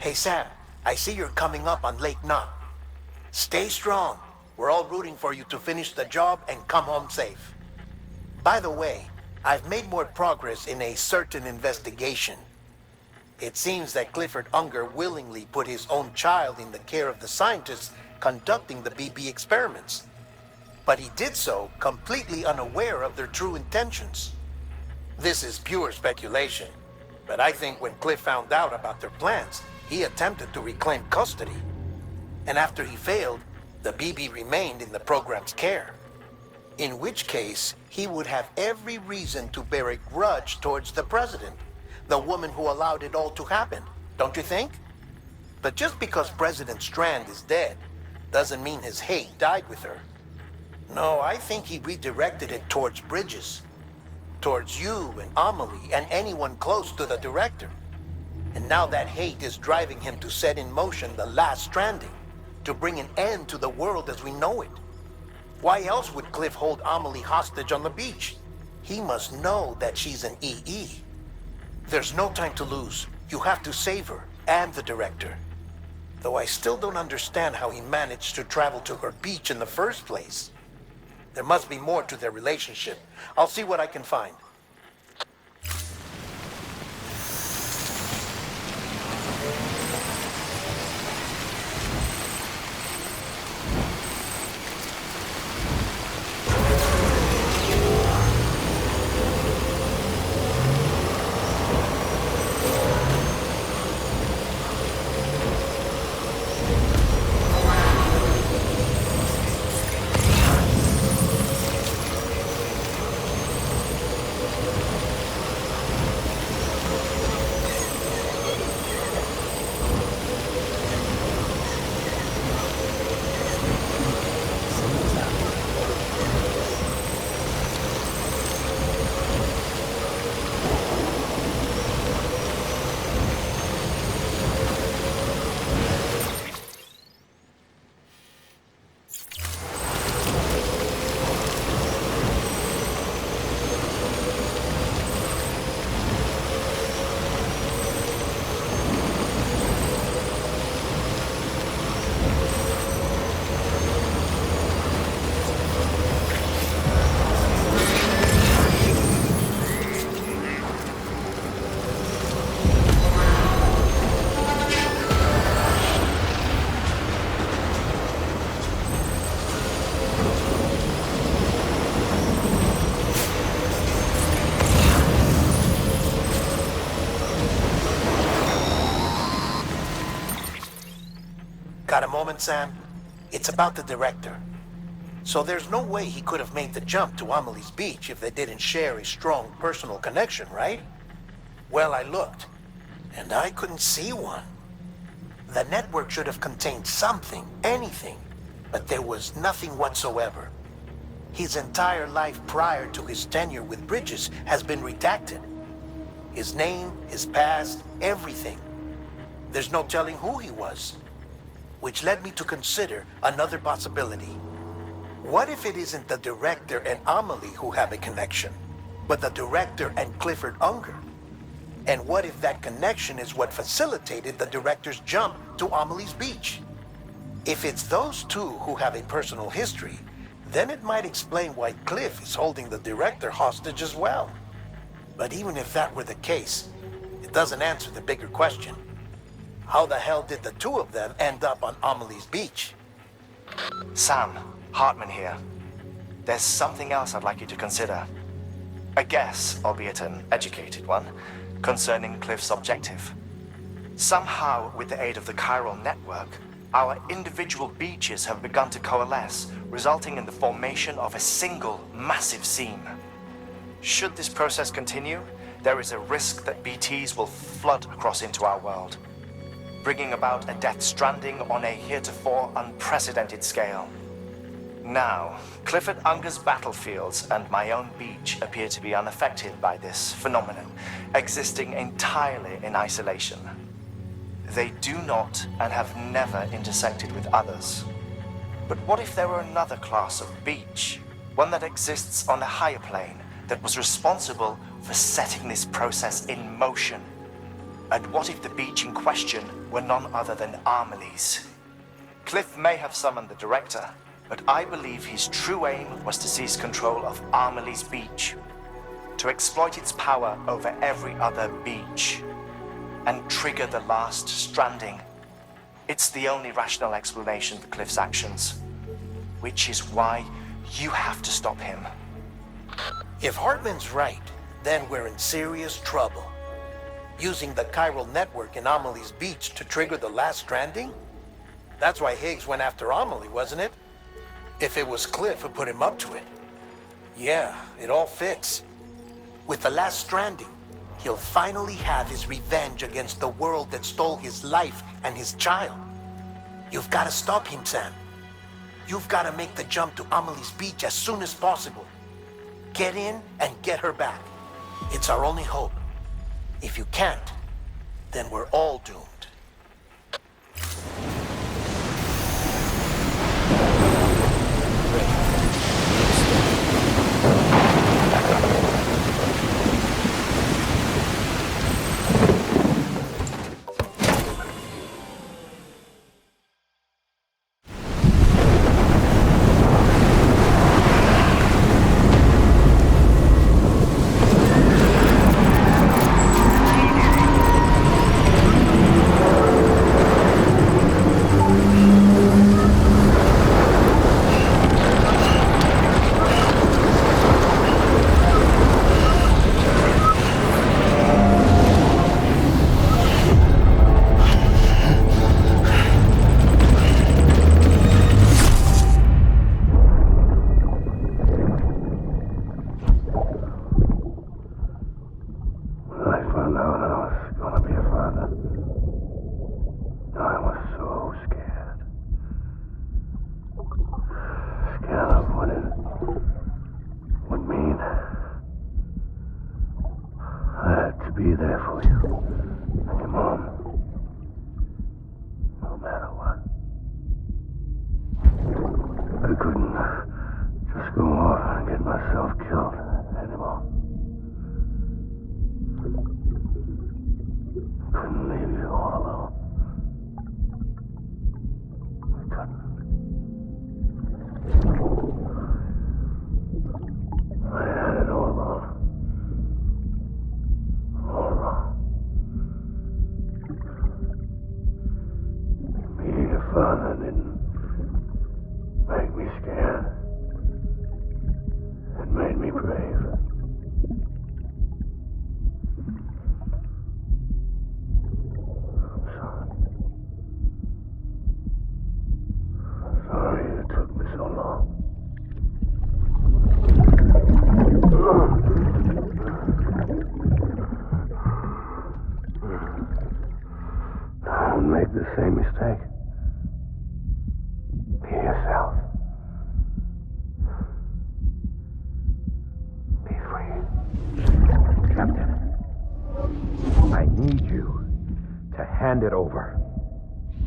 Hey Sam, I see you're coming up on Lake Knot. Stay strong. We're all rooting for you to finish the job and come home safe. By the way, I've made more progress in a certain investigation. It seems that Clifford Unger willingly put his own child in the care of the scientists conducting the BB experiments. But he did so completely unaware of their true intentions. This is pure speculation, but I think when Cliff found out about their plans, he attempted to reclaim custody. And after he failed, the BB remained in the program's care. In which case, he would have every reason to bear a grudge towards the president, the woman who allowed it all to happen, don't you think? But just because President Strand is dead, doesn't mean his hate died with her. No, I think he redirected it towards Bridges. Towards you and Amelie and anyone close to the director. And now that hate is driving him to set in motion the last stranding, to bring an end to the world as we know it. Why else would Cliff hold Amelie hostage on the beach? He must know that she's an EE. There's no time to lose. You have to save her and the director. Though I still don't understand how he managed to travel to her beach in the first place. There must be more to their relationship. I'll see what I can find. Got a moment, Sam? It's about the director. So there's no way he could have made the jump to Amelie's beach if they didn't share a strong personal connection, right? Well, I looked, and I couldn't see one. The network should have contained something, anything, but there was nothing whatsoever. His entire life prior to his tenure with Bridges has been redacted. His name, his past, everything. There's no telling who he was. Which led me to consider another possibility. What if it isn't the director and Amelie who have a connection, but the director and Clifford Unger? And what if that connection is what facilitated the director's jump to Amelie's beach? If it's those two who have a personal history, then it might explain why Cliff is holding the director hostage as well. But even if that were the case, it doesn't answer the bigger question. How the hell did the two of them end up on Amelie's beach? Sam, Hartman here. There's something else I'd like you to consider. A guess, albeit an educated one, concerning Cliff's objective. Somehow, with the aid of the chiral network, our individual beaches have begun to coalesce, resulting in the formation of a single massive seam. Should this process continue, there is a risk that BTs will flood across into our world, bringing about a death stranding on a heretofore unprecedented scale. Now, Clifford Unger's battlefields and my own beach appear to be unaffected by this phenomenon, existing entirely in isolation. They do not and have never intersected with others. But what if there were another class of beach, one that exists on a higher plane, that was responsible for setting this process in motion? And what if the beach in question were none other than Amelie's? Cliff may have summoned the director, but I believe his true aim was to seize control of Amelie's beach, to exploit its power over every other beach, and trigger the last stranding. It's the only rational explanation for Cliff's actions, which is why you have to stop him. If Hartman's right, then we're in serious trouble. Using the chiral network in Amelie's beach to trigger the last stranding? That's why Higgs went after Amelie, wasn't it? If it was Cliff who put him up to it. Yeah, it all fits. With the last stranding, he'll finally have his revenge against the world that stole his life and his child. You've got to stop him, Sam. You've got to make the jump to Amelie's beach as soon as possible. Get in and get her back. It's our only hope. If you can't, then we're all doomed. Be there for you and your mom, no matter what. I couldn't just go off and get myself killed anymore. Couldn't leave you all alone. I couldn't. I had it all wrong. Being a father didn't make me scared. It made me brave. I'm sorry. I'm sorry it took me so long. Don't make the same mistake. Be yourself. Be free. Captain, I need you to hand it over.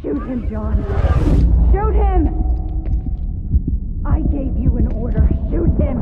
Shoot him, John. Shoot him! I gave you an order. Shoot him!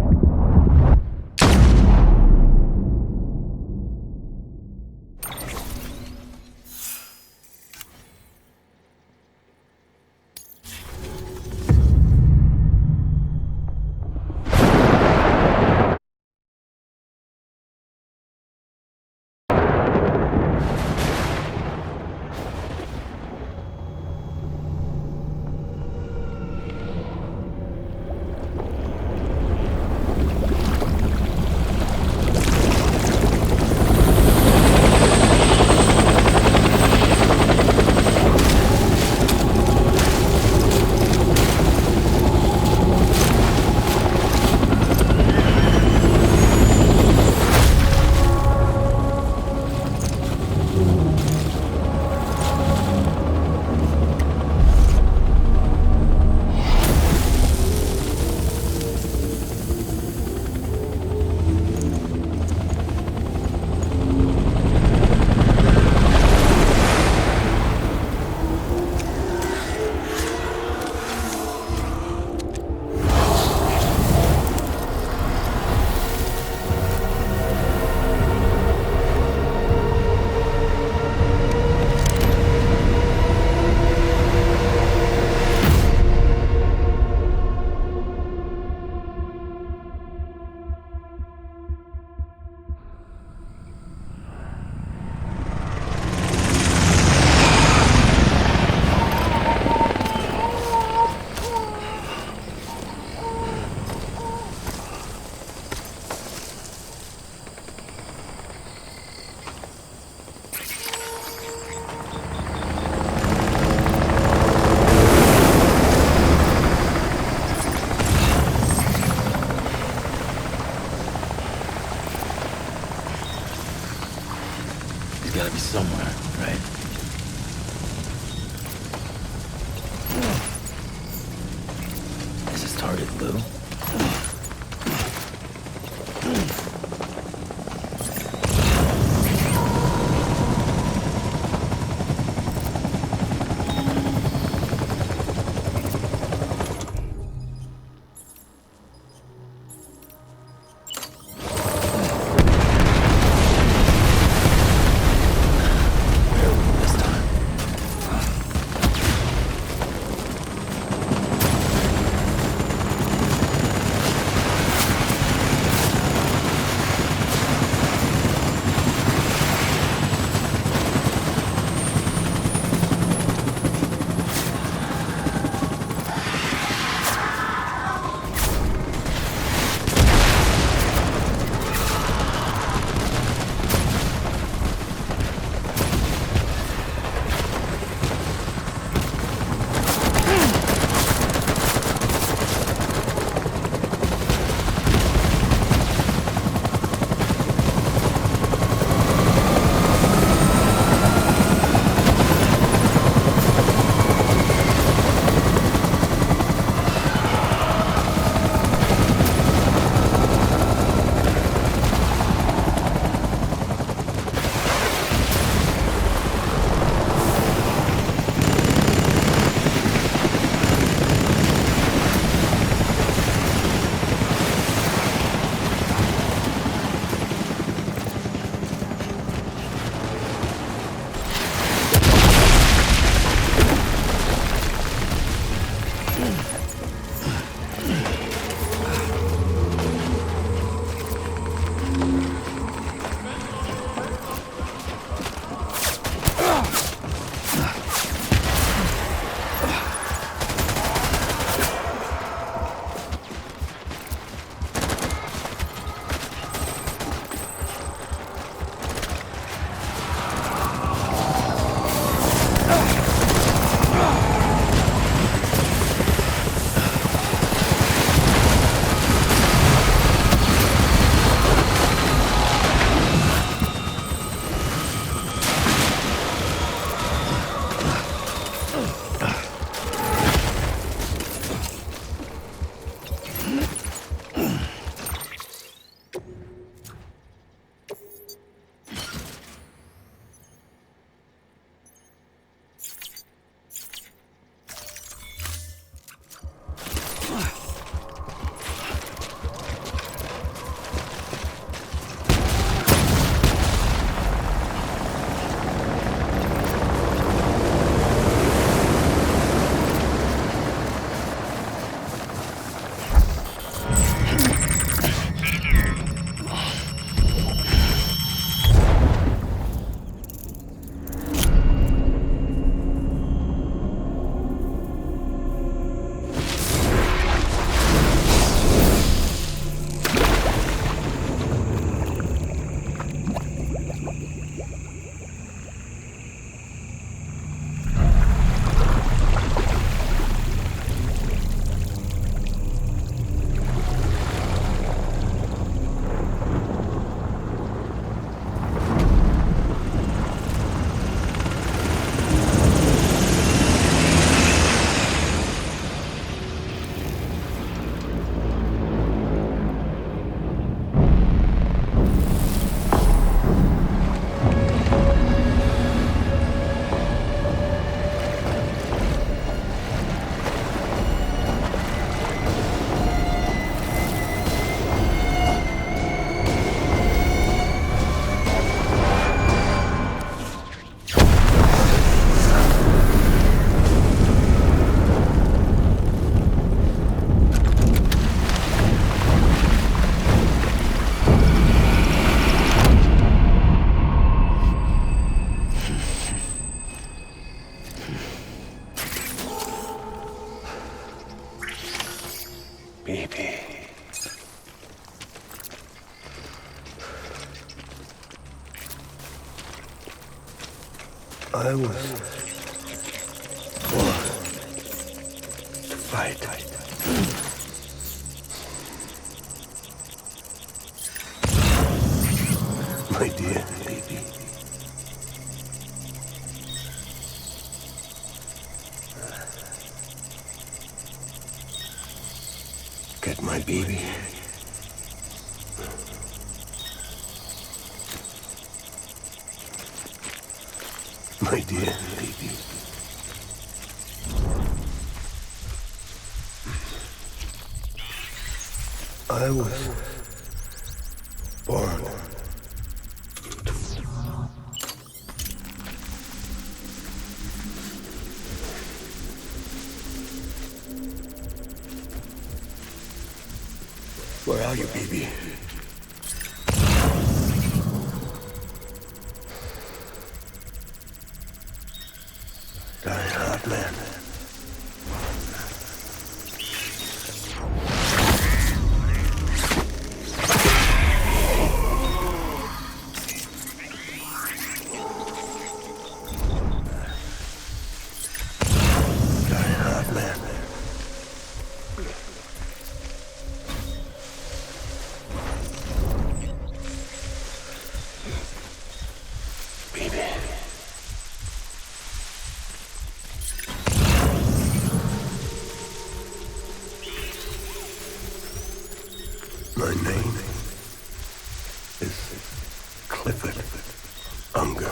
started, Lou. Baby. I was born to fight. My dear baby. Get my baby. My dear baby. I was born. Where are you, baby? Die hard, man. Die hard, man. Baby. My name is Clifford Unger.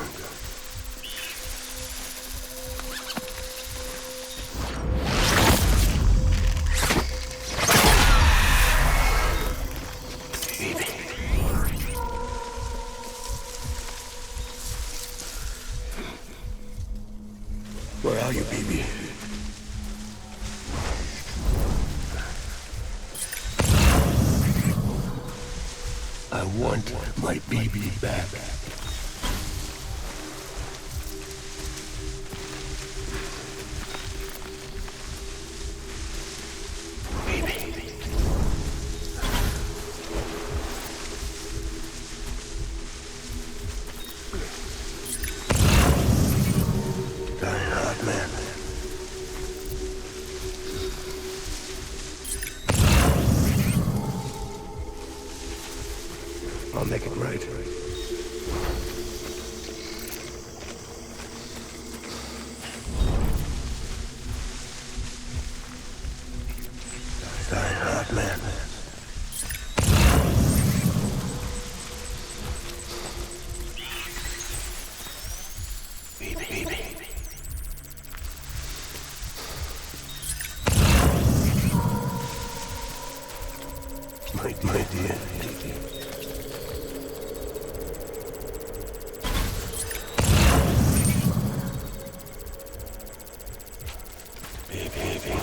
Baby. Where are you, baby? I want my baby back. Baby. Die hard, man. I'll make it right. Die hard, man. Baby. My dear. Baby.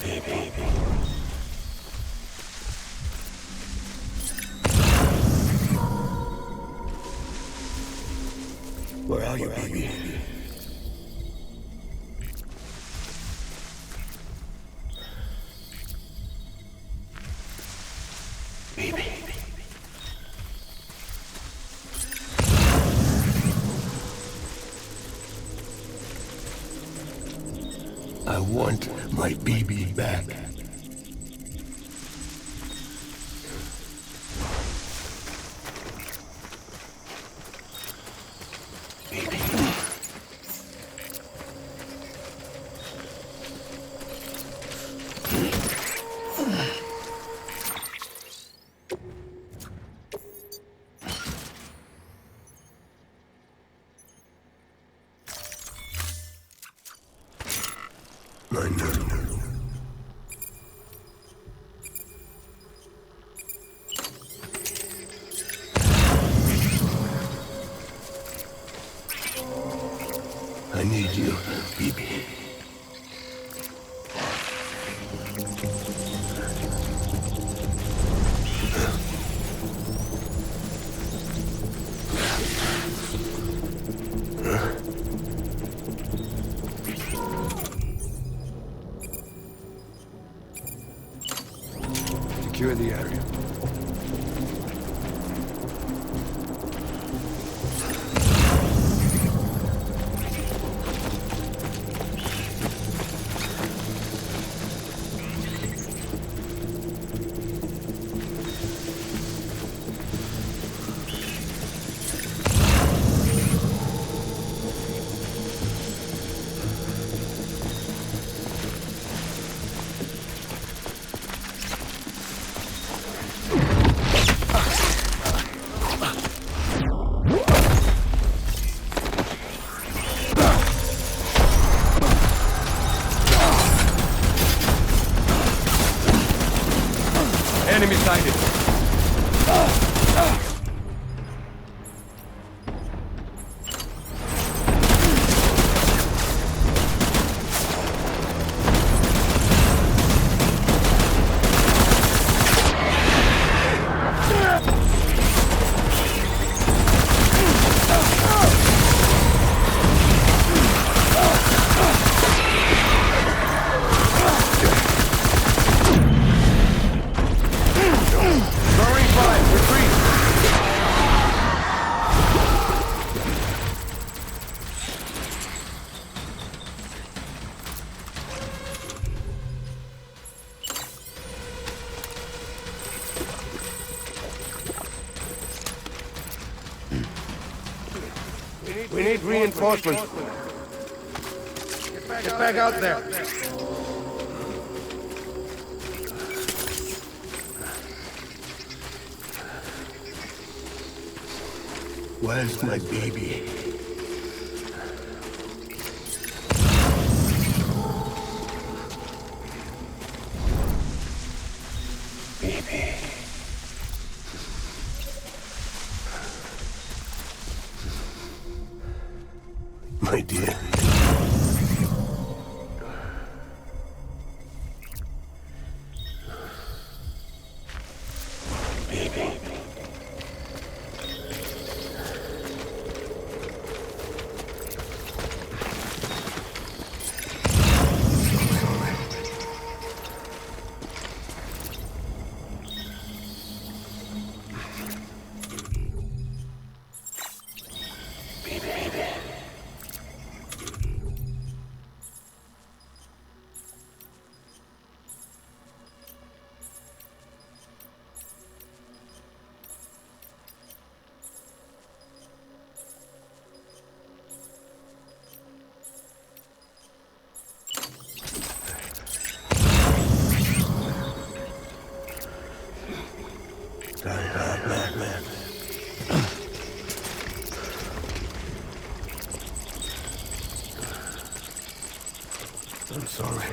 Baby. Where are you, baby? Baby. I want my baby back. Baby. I know. I need you, baby. Secure the area. him beside it. We need reinforcements. Get back out there. Where's my baby? Baby. My dear. Baby. Man. I'm sorry.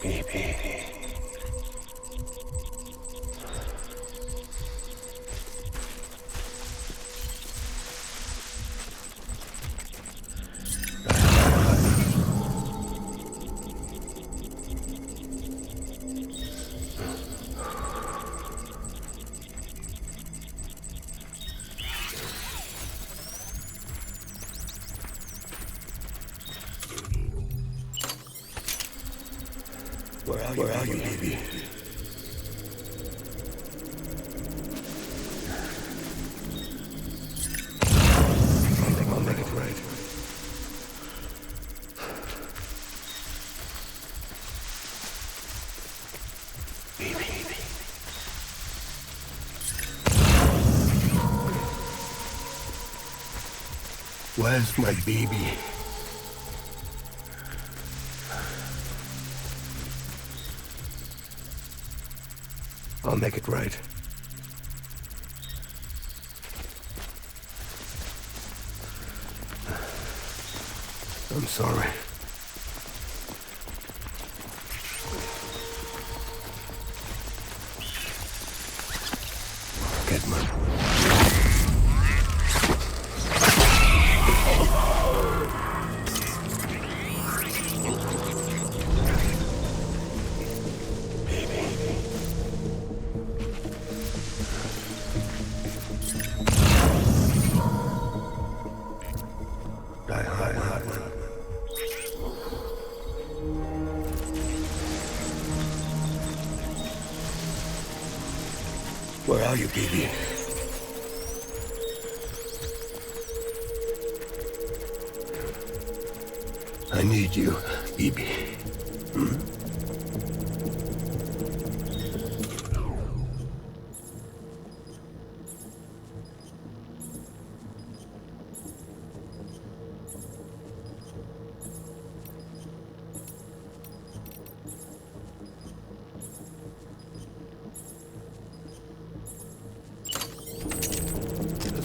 Baby. Where are you, baby? I'll make it right. Baby. Where's my baby? I'll make it right. I'm sorry. Get my... Where are you, baby? I need you, baby.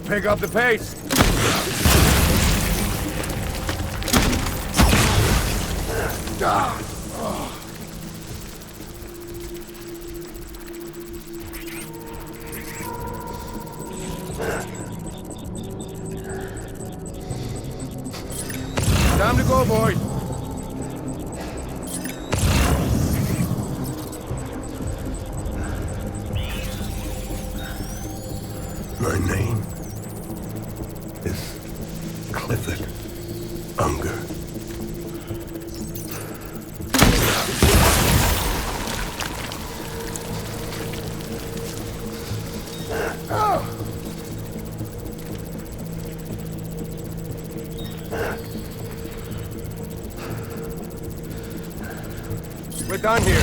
Pick up the pace. Time to go, boys. My name is Clifford Unger. We're done here.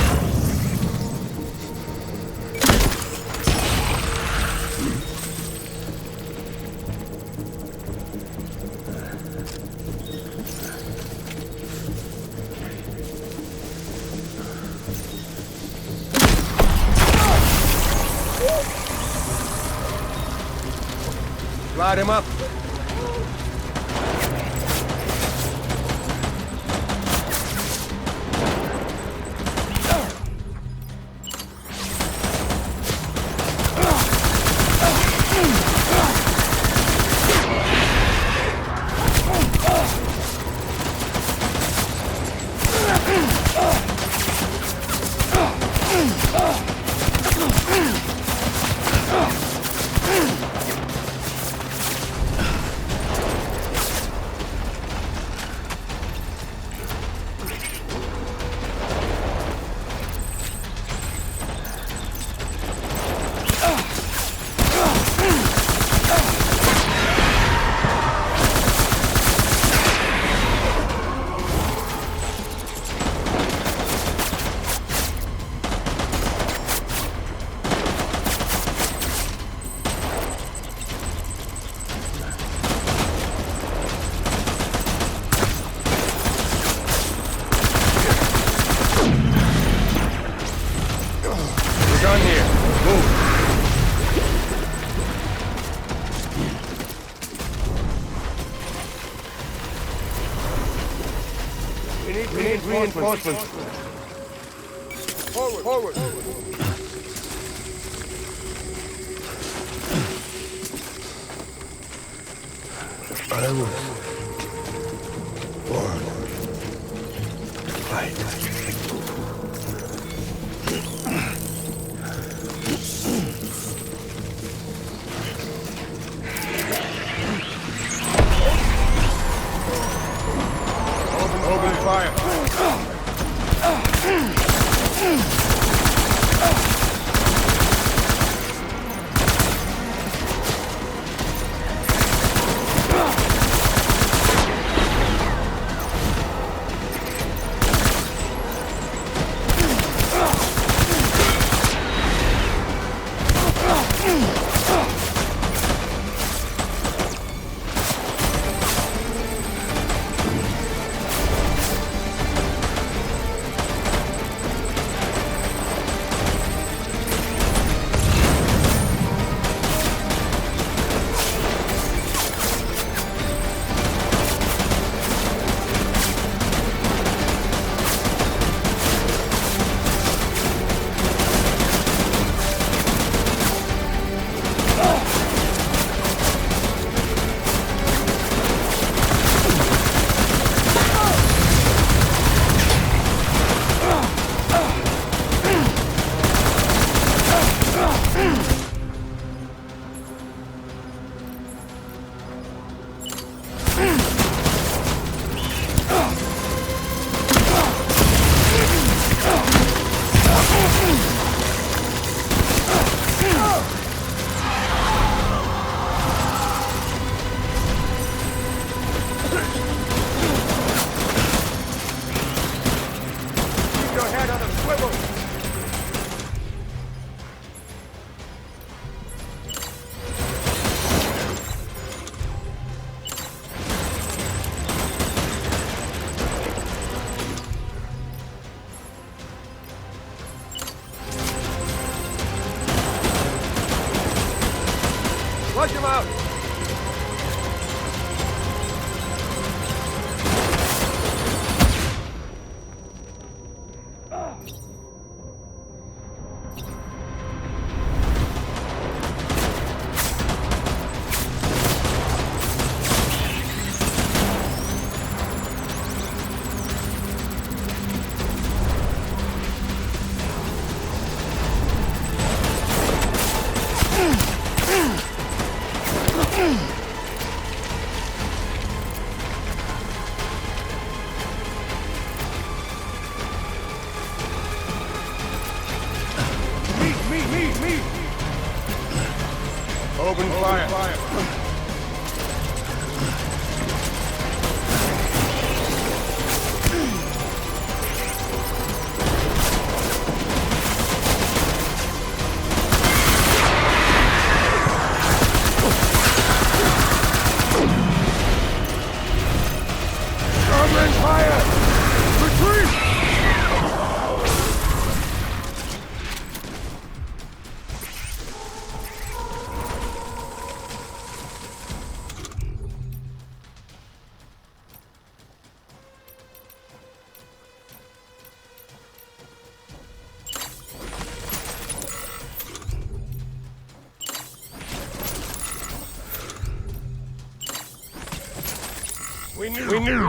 Light him up. Done here. Move. We need reinforcements. Forward, forward. I was born to fight. Open fire. Flush him out! Open fire. Open fire! Retreat! We knew.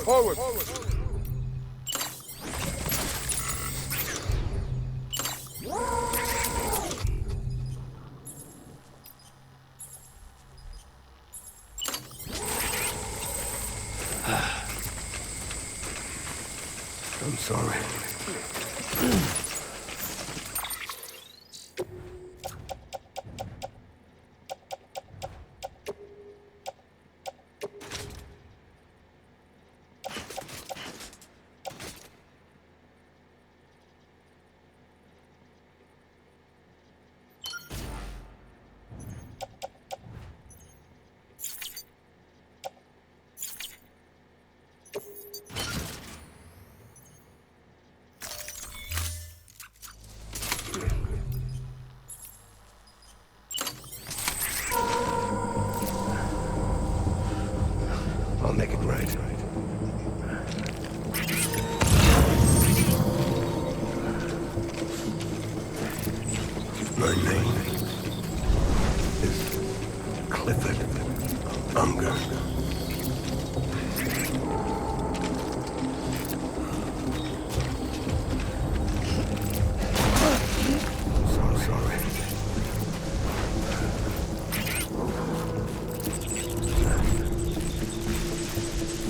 Forward. I'm sorry. I'll make it right. My name is Clifford Unger. So sorry.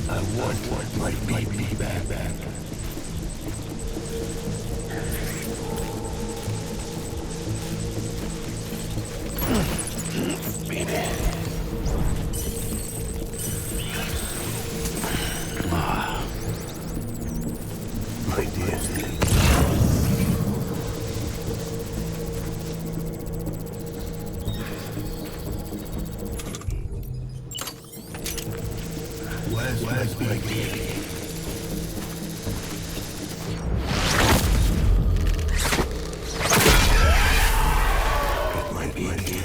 I want my baby back. Baby. My dear. Where's my baby? My baby.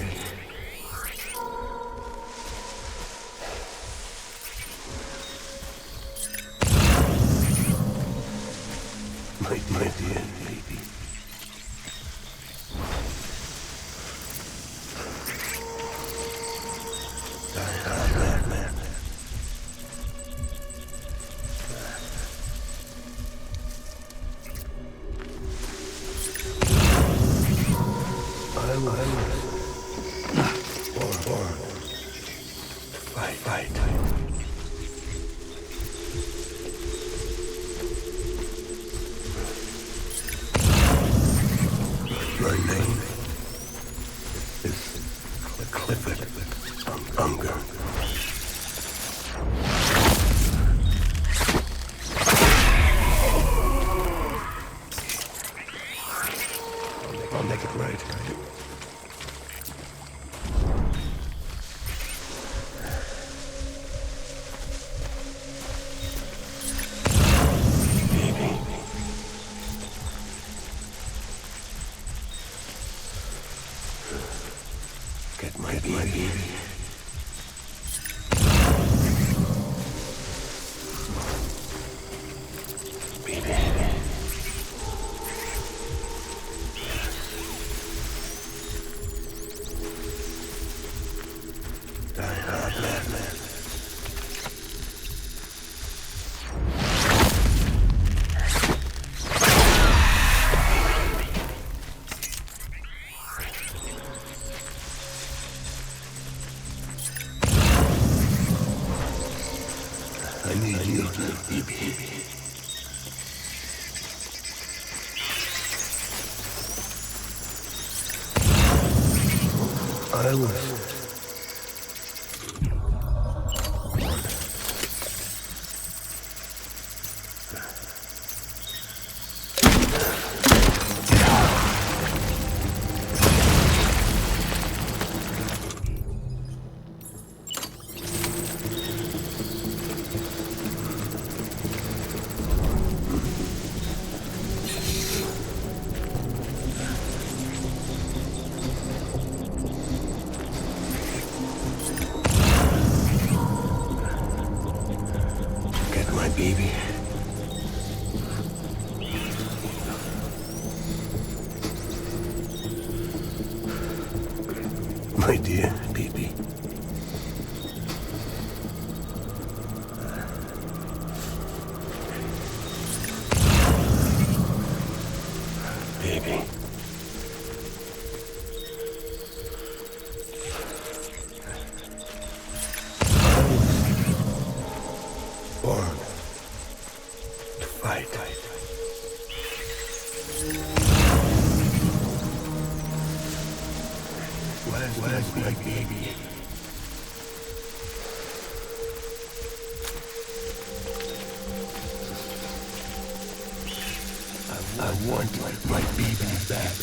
My dear baby. Man. I was born to fight. My name is Clifford Unger. I'll make it right. Get my baby. Die hard, man. I was... Get my baby. My dear baby. Baby. Born to fight. Where's my baby? I want my baby back.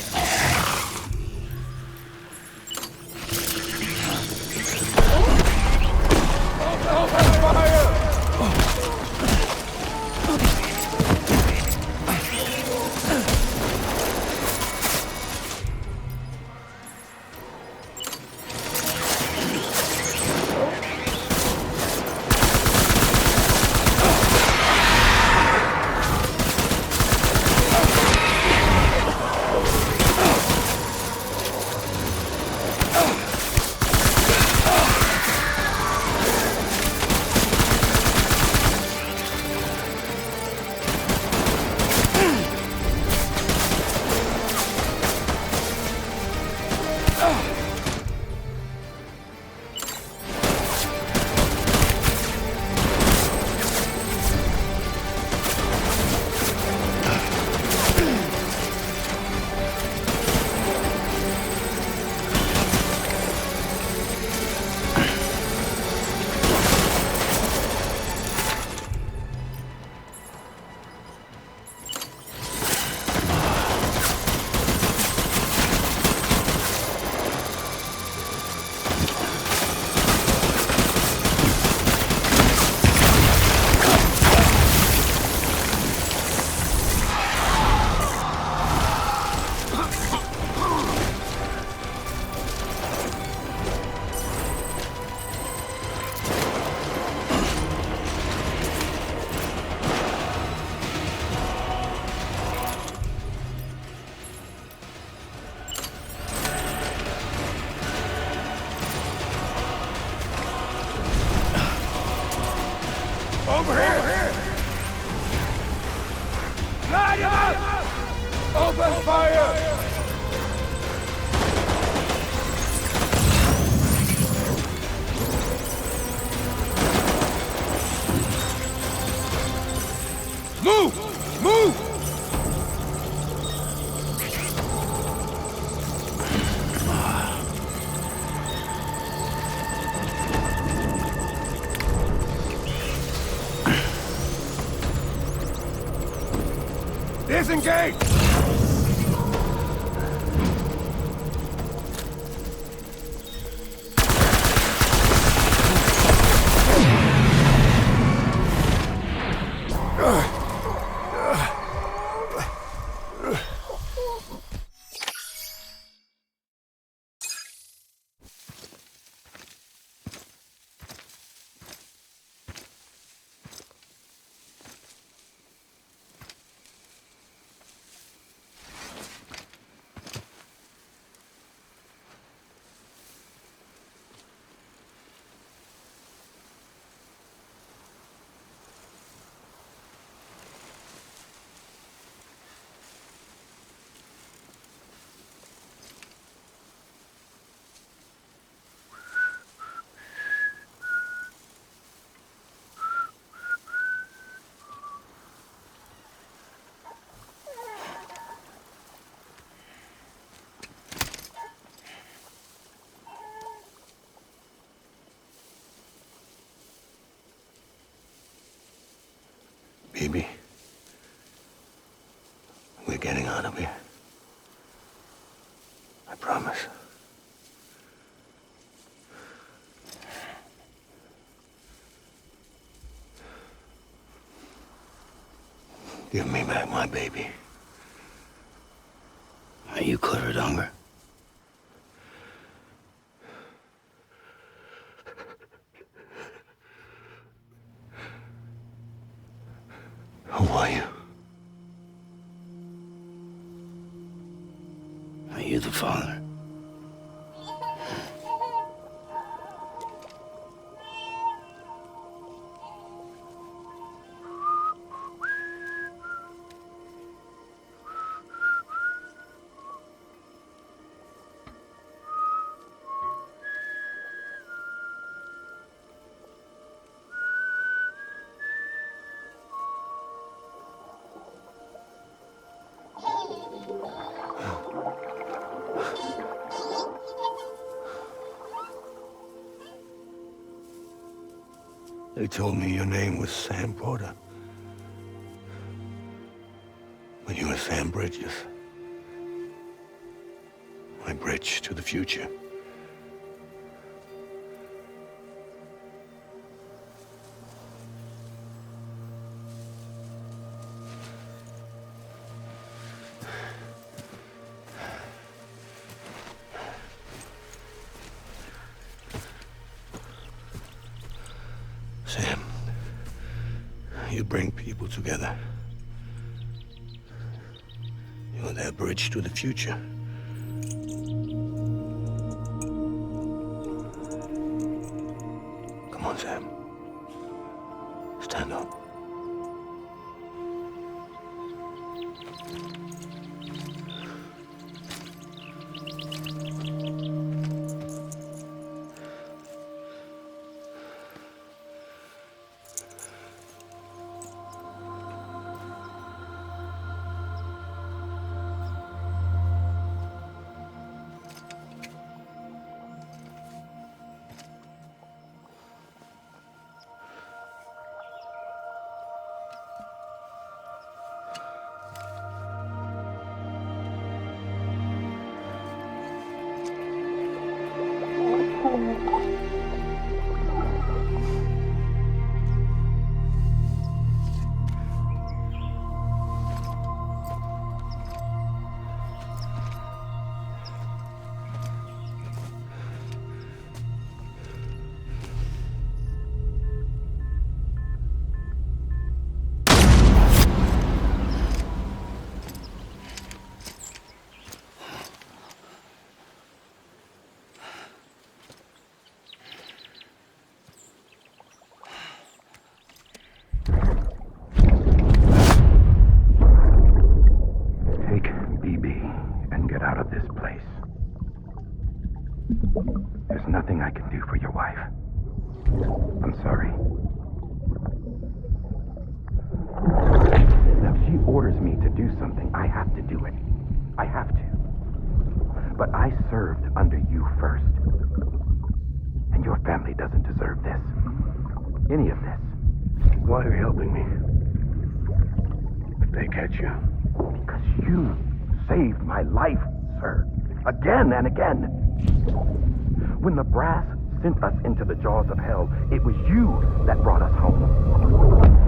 Over here! Light him up! Open fire! Move! Move! Disengage! We're getting out of here. I promise. Give me back my baby. Are you clear of hunger? Who are you? Are you the father? They told me your name was Sam Porter. But you were Sam Bridges. My bridge to the future. Sam, you bring people together. You're their bridge to the future. Come on, Sam. Stand up. There's nothing I can do for your wife. I'm sorry. Now, if she orders me to do something, I have to do it. I have to. But I served under you first. And your family doesn't deserve this. Any of this. Why are you helping me? If they catch you. Because you saved my life, sir. Again and again. When the brass sent us into the jaws of hell, it was you that brought us home.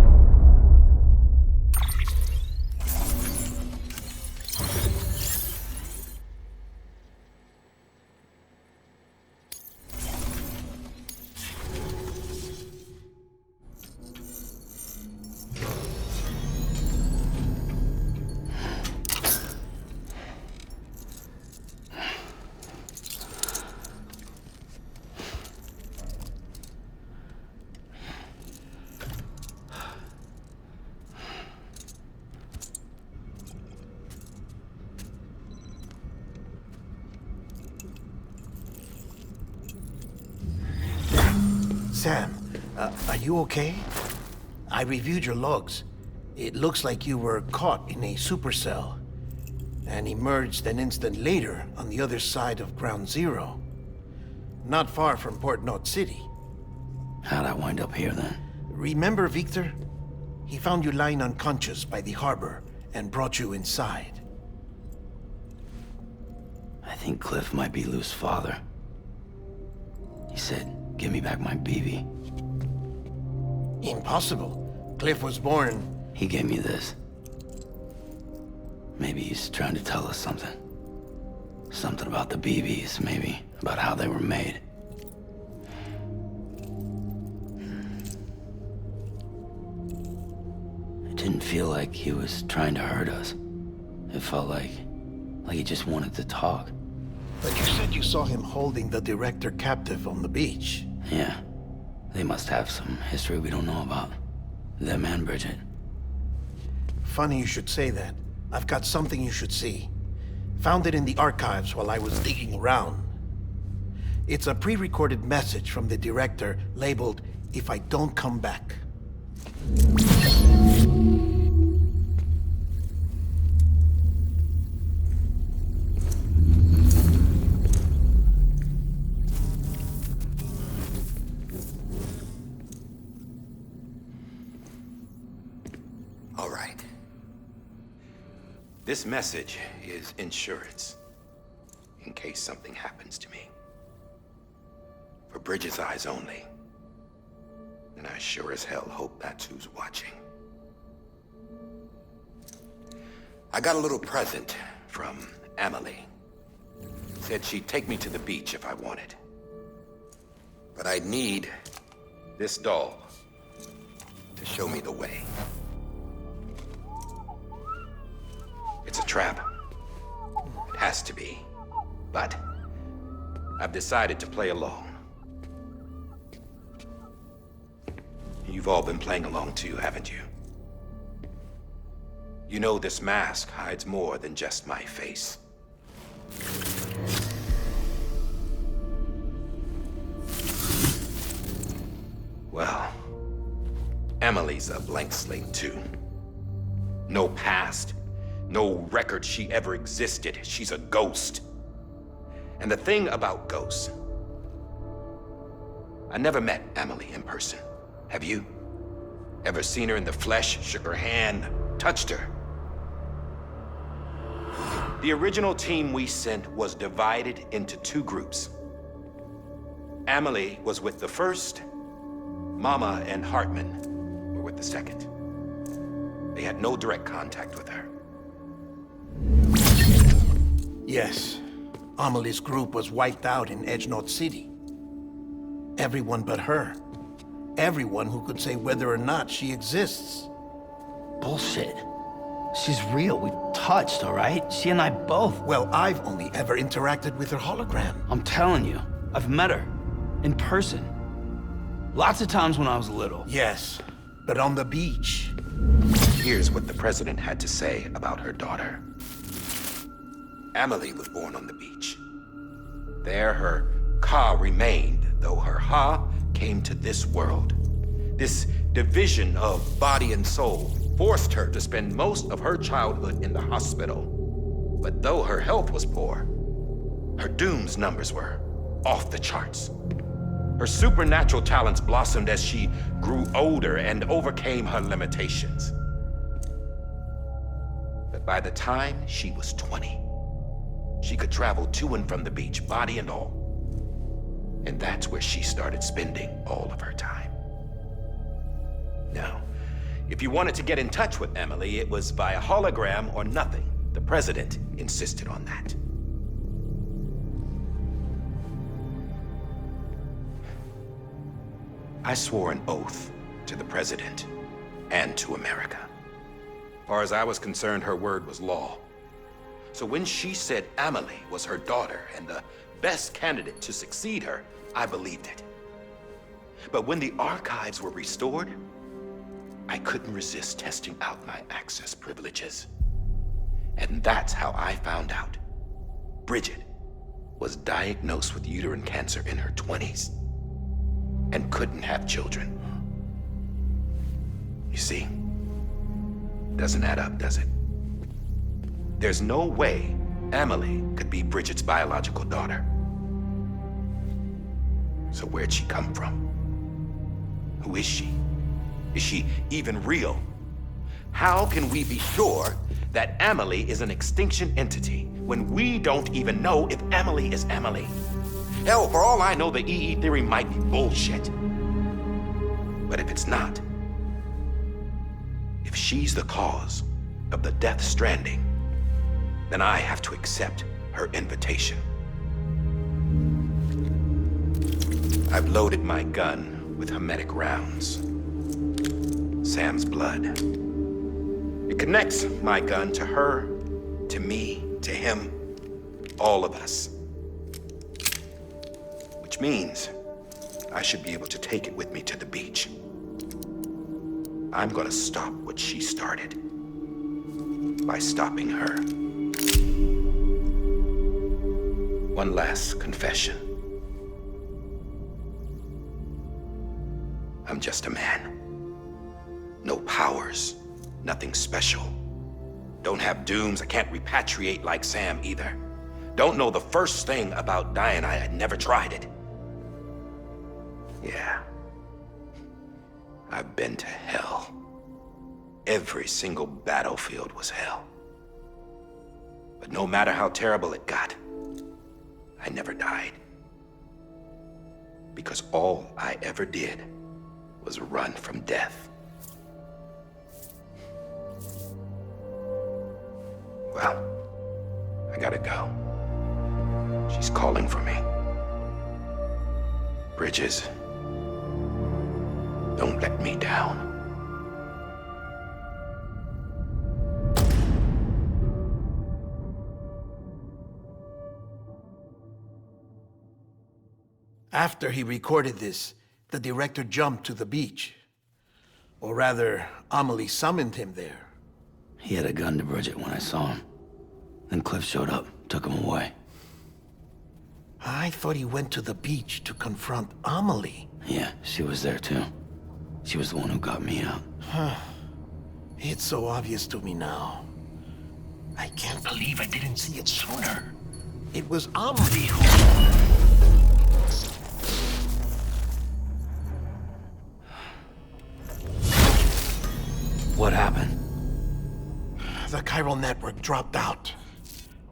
Sam, are you okay? I reviewed your logs. It looks like you were caught in a supercell and emerged an instant later on the other side of Ground Zero. Not far from Port Knot City. How'd I wind up here then? Remember Victor? He found you lying unconscious by the harbor and brought you inside. I think Cliff might be Lou's father. He said, give me back my BB. Impossible. Cliff was born... He gave me this. Maybe he's trying to tell us something. Something about the BBs, maybe. About how they were made. It didn't feel like he was trying to hurt us. It felt like he just wanted to talk. But you said you saw him holding the director captive on the beach. Yeah. They must have some history we don't know about. Them and Bridget. Funny you should say that. I've got something you should see. Found it in the archives while I was digging around. It's a pre-recorded message from the director labeled, "If I don't come back." All right. This message is insurance, in case something happens to me. For Bridget's eyes only. And I sure as hell hope that's who's watching. I got a little present from Emily. Said she'd take me to the beach if I wanted. But I'd need this doll to show me the way. It's a trap. It has to be. But I've decided to play along. You've all been playing along too, haven't you? You know this mask hides more than just my face. Well, Emily's a blank slate too. No past. No record she ever existed. She's a ghost. And the thing about ghosts, I never met Emily in person. Have you? Ever seen her in the flesh, shook her hand, touched her? The original team we sent was divided into two groups. Emily was with the first. Mama and Hartman were with the second. They had no direct contact with her. Yes. Amelie's group was wiped out in Edge Knot City. Everyone but her. Everyone who could say whether or not she exists. Bullshit. She's real. We've touched, all right? She and I both. Well, I've only ever interacted with her hologram. I'm telling you, I've met her. In person. Lots of times when I was little. Yes, but on the beach. Here's what the president had to say about her daughter. Emily was born on the beach. There her Ka remained, though her Ha came to this world. This division of body and soul forced her to spend most of her childhood in the hospital. But though her health was poor, her Doom's numbers were off the charts. Her supernatural talents blossomed as she grew older and overcame her limitations. But by the time she was 20, she could travel to and from the beach, body and all. And that's where she started spending all of her time. Now, if you wanted to get in touch with Emily, it was via hologram or nothing. The president insisted on that. I swore an oath to the president and to America. As far as I was concerned, her word was law. So when she said Emily was her daughter and the best candidate to succeed her, I believed it. But when the archives were restored, I couldn't resist testing out my access privileges. And that's how I found out Bridget was diagnosed with uterine cancer in her 20s and couldn't have children. You see, doesn't add up, does it? There's no way Emily could be Bridget's biological daughter. So where'd she come from? Who is she? Is she even real? How can we be sure that Amelie is an extinction entity when we don't even know if Amelie is Amelie. Hell, for all I know, the EE theory might be bullshit. But if it's not, if she's the cause of the Death Stranding, then I have to accept her invitation. I've loaded my gun with hermetic rounds. Sam's blood. It connects my gun to her, to me, to him, all of us. Which means I should be able to take it with me to the beach. I'm gonna stop what she started by stopping her. One last confession. I'm just a man. No powers, nothing special. Don't have dooms, I can't repatriate like Sam either. Don't know the first thing about dying, I had never tried it. Yeah. I've been to hell. Every single battlefield was hell. But no matter how terrible it got, I never died. Because all I ever did was run from death. Well, I gotta go. She's calling for me. Bridges, don't let me down. After he recorded this, the director jumped to the beach. Or rather, Amelie summoned him there. He had a gun to Bridget when I saw him. Then Cliff showed up, took him away. I thought he went to the beach to confront Amelie. Yeah, she was there too. She was the one who got me out. It's so obvious to me now. I can't believe I didn't see it sooner. It was Amelie who... What happened? The chiral network dropped out.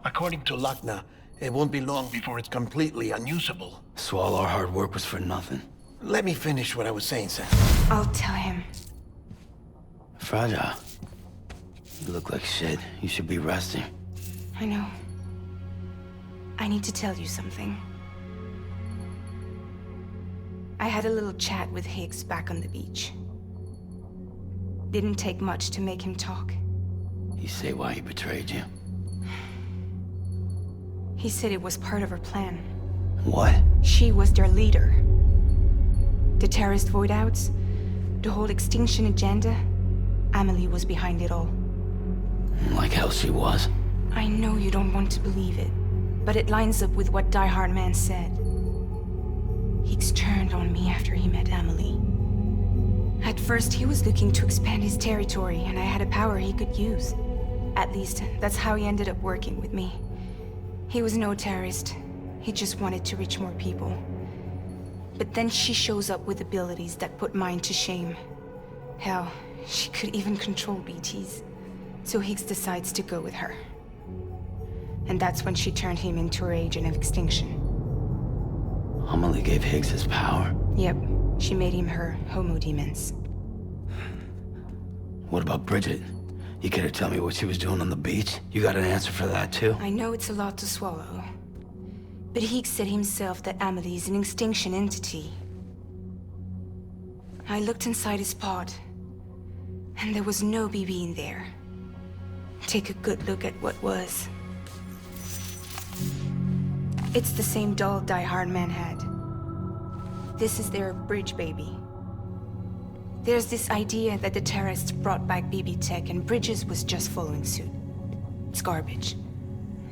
According to Lachna, it won't be long before it's completely unusable. So all our hard work was for nothing. Let me finish what I was saying, Sam. I'll tell him. Fragile. You look like shit. You should be resting. I know. I need to tell you something. I had a little chat with Higgs back on the beach. Didn't take much to make him talk. You say why he betrayed you? He said it was part of her plan. What? She was their leader. The terrorist void-outs, the whole extinction agenda, Amelie was behind it all. Like hell she was. I know you don't want to believe it, but it lines up with what Die Hard Man said. Higgs turned on me after he met Amelie. At first, he was looking to expand his territory, and I had a power he could use. At least, that's how he ended up working with me. He was no terrorist. He just wanted to reach more people. But then she shows up with abilities that put mine to shame. Hell, she could even control BTs. So Higgs decides to go with her. And that's when she turned him into her agent of extinction. Amelie gave Higgs his power. Yep, she made him her homo demons. What about Bridget? You care to tell me what she was doing on the beach? You got an answer for that too? I know it's a lot to swallow. But Higgs said himself that Amelie is an extinction entity. I looked inside his pod, and there was no BB in there. Take a good look at what was. It's the same doll Die Hard Man had. This is their bridge baby. There's this idea that the terrorists brought back BB tech and Bridges was just following suit. It's garbage.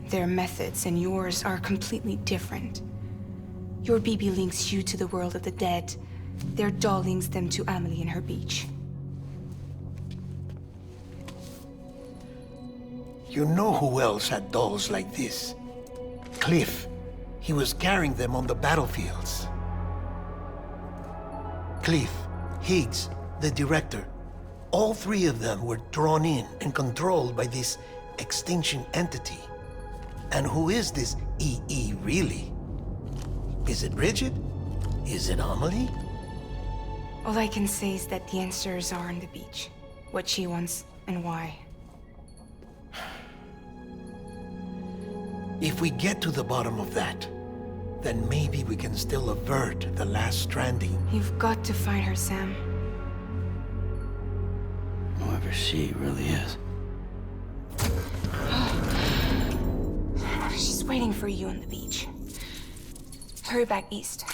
Their methods and yours are completely different. Your BB links you to the world of the dead. Their doll links them to Amelie and her beach. You know who else had dolls like this? Cliff. He was carrying them on the battlefields. Cliff, Higgs, the director. All three of them were drawn in and controlled by this extinction entity. And who is this EE really? Is it Bridget? Is it Amelie? All I can say is that the answers are on the beach. What she wants and why. If we get to the bottom of that, then maybe we can still avert the last stranding. You've got to find her, Sam. Whoever she really is. She's waiting for you on the beach. Hurry back east.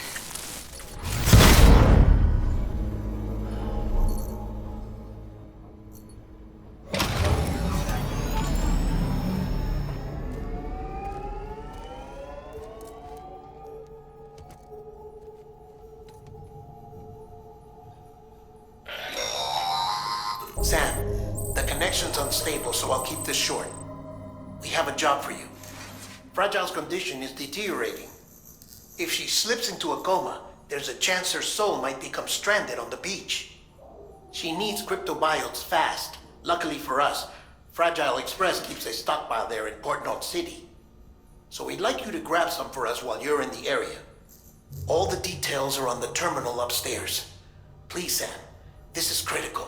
Sam, the connection's unstable, so I'll keep this short. We have a job for you. Fragile's condition is deteriorating. If she slips into a coma, there's a chance her soul might become stranded on the beach. She needs cryptobiotes fast. Luckily for us, Fragile Express keeps a stockpile there in Port North City. So we'd like you to grab some for us while you're in the area. All the details are on the terminal upstairs. Please, Sam, this is critical.